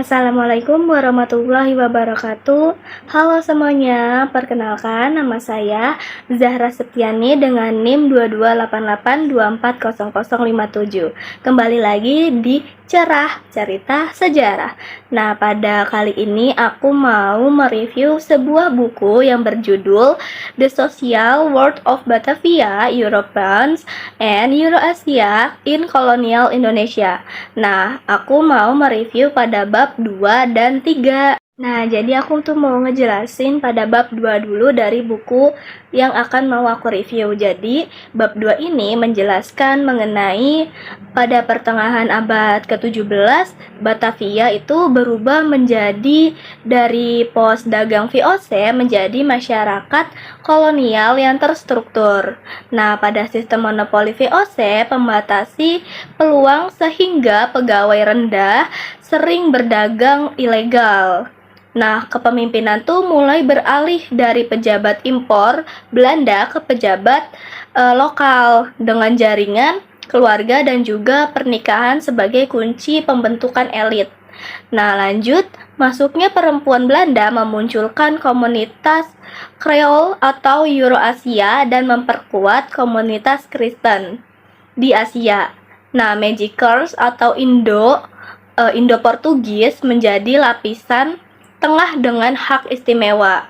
Assalamualaikum warahmatullahi wabarakatuh. Halo semuanya, perkenalkan nama saya Zahra Septiani dengan NIM 2288240057. Kembali lagi di Cerah Cerita Sejarah. Nah, pada kali ini aku mau mereview sebuah buku yang berjudul The Social World of Batavia, Europeans and Eurasia in Colonial Indonesia. Nah, aku mau mereview pada bab 2 dan 3. Nah, jadi aku tuh mau ngejelasin pada bab 2 dulu dari buku yang akan mau aku review. Jadi, bab 2 ini menjelaskan mengenai pada pertengahan abad ke-17, Batavia itu berubah menjadi dari pos dagang VOC menjadi masyarakat kolonial yang terstruktur. Nah, pada sistem monopoli VOC membatasi peluang sehingga pegawai rendah sering berdagang ilegal. Nah, kepemimpinan tuh mulai beralih dari pejabat impor Belanda ke pejabat lokal dengan jaringan keluarga dan juga pernikahan sebagai kunci pembentukan elit. Nah, lanjut, masuknya perempuan Belanda memunculkan komunitas Kreol atau Eurasia dan memperkuat komunitas Kristen di Asia. Nah, Magicers atau Indo-Portugis menjadi lapisan tengah dengan hak istimewa.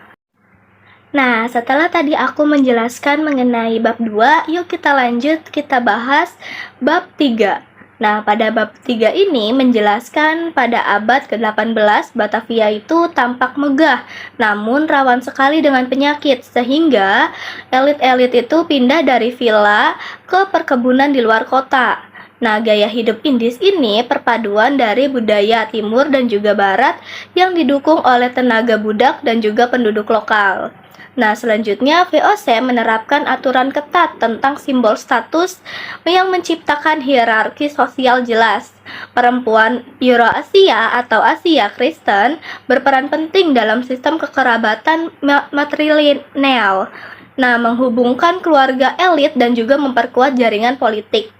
Nah, setelah tadi aku menjelaskan mengenai bab 2, yuk kita lanjut, kita bahas bab 3. Nah, pada bab 3 ini menjelaskan pada abad ke-18 Batavia itu tampak megah, namun rawan sekali dengan penyakit, sehingga elit-elit itu pindah dari villa ke perkebunan di luar kota. Nah, gaya hidup Indis ini perpaduan dari budaya timur dan juga barat yang didukung oleh tenaga budak dan juga penduduk lokal. Nah, selanjutnya VOC menerapkan aturan ketat tentang simbol status yang menciptakan hierarki sosial jelas. Perempuan Eurasia atau Asia Kristen berperan penting dalam sistem kekerabatan matrilineal. Nah, menghubungkan keluarga elit dan juga memperkuat jaringan politik.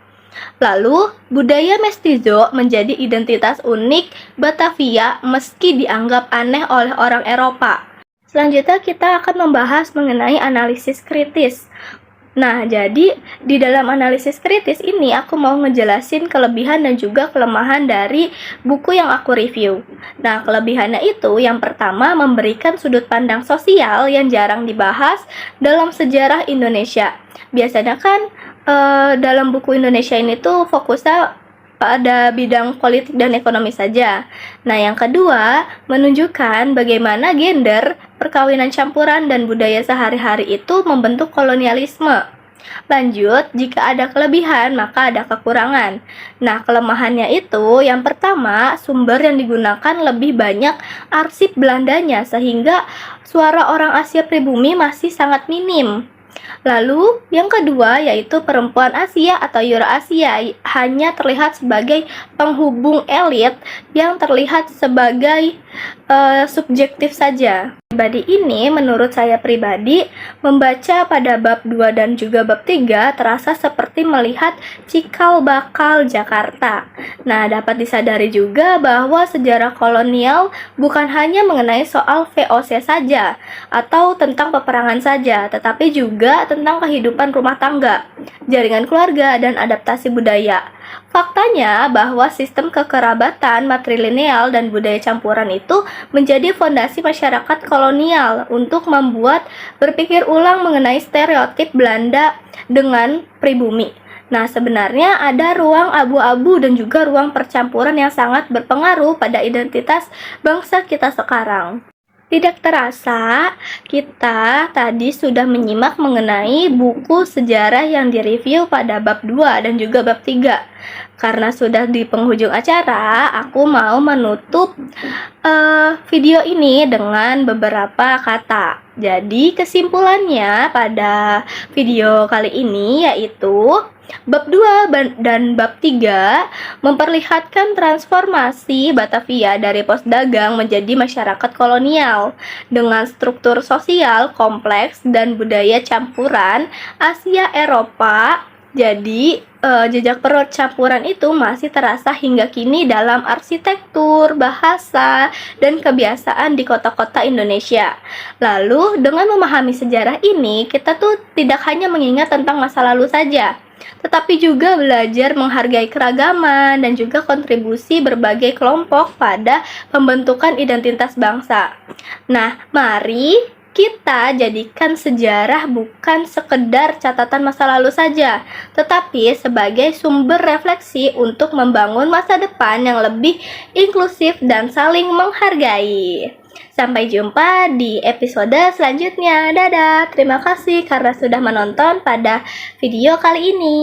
Lalu, budaya mestizo menjadi identitas unik Batavia meski dianggap aneh oleh orang Eropa. Selanjutnya kita akan membahas mengenai analisis kritis. Nah, jadi di dalam analisis kritis ini aku mau ngejelasin kelebihan dan juga kelemahan dari buku yang aku review. Nah, kelebihannya itu yang pertama memberikan sudut pandang sosial yang jarang dibahas dalam sejarah Indonesia. Biasanya kan dalam buku Indonesia ini tuh fokusnya pada bidang politik dan ekonomi saja. Nah, yang kedua, menunjukkan bagaimana gender, perkawinan campuran, dan budaya sehari-hari itu membentuk kolonialisme. Lanjut, jika ada kelebihan, maka ada kekurangan. Nah, kelemahannya itu, yang pertama, sumber yang digunakan lebih banyak arsip Belandanya, sehingga suara orang Asia pribumi masih sangat minim. Lalu, yang kedua yaitu perempuan Asia atau Eurasia hanya terlihat sebagai penghubung elit yang terlihat sebagai subjektif saja. Pribadi ini, menurut saya pribadi, membaca pada bab 2 dan juga bab 3 terasa seperti melihat cikal bakal Jakarta. Nah, dapat disadari juga bahwa sejarah kolonial bukan hanya mengenai soal VOC saja atau tentang peperangan saja, tetapi juga tentang kehidupan rumah tangga, jaringan keluarga, dan adaptasi budaya. Faktanya bahwa sistem kekerabatan matrilineal dan budaya campuran itu menjadi fondasi masyarakat kolonial untuk membuat berpikir ulang mengenai stereotip Belanda dengan pribumi. Nah, sebenarnya ada ruang abu-abu dan juga ruang percampuran yang sangat berpengaruh pada identitas bangsa kita sekarang. Tidak terasa, kita tadi sudah menyimak mengenai buku sejarah yang direview pada bab 2 dan juga bab 3. Karena sudah di penghujung acara, aku mau menutup video ini dengan beberapa kata. Jadi, kesimpulannya pada video kali ini yaitu bab 2 dan bab 3 memperlihatkan transformasi Batavia dari pos dagang menjadi masyarakat kolonial dengan struktur sosial kompleks dan budaya campuran Asia Eropa. Jadi, jejak percampuran itu masih terasa hingga kini dalam arsitektur, bahasa, dan kebiasaan di kota-kota Indonesia. Lalu, dengan memahami sejarah ini, kita tuh tidak hanya mengingat tentang masa lalu saja, tetapi juga belajar menghargai keragaman dan juga kontribusi berbagai kelompok pada pembentukan identitas bangsa. Nah, mari kita jadikan sejarah bukan sekedar catatan masa lalu saja, tetapi sebagai sumber refleksi untuk membangun masa depan yang lebih inklusif dan saling menghargai. Sampai jumpa di episode selanjutnya. Dadah, terima kasih karena sudah menonton pada video kali ini.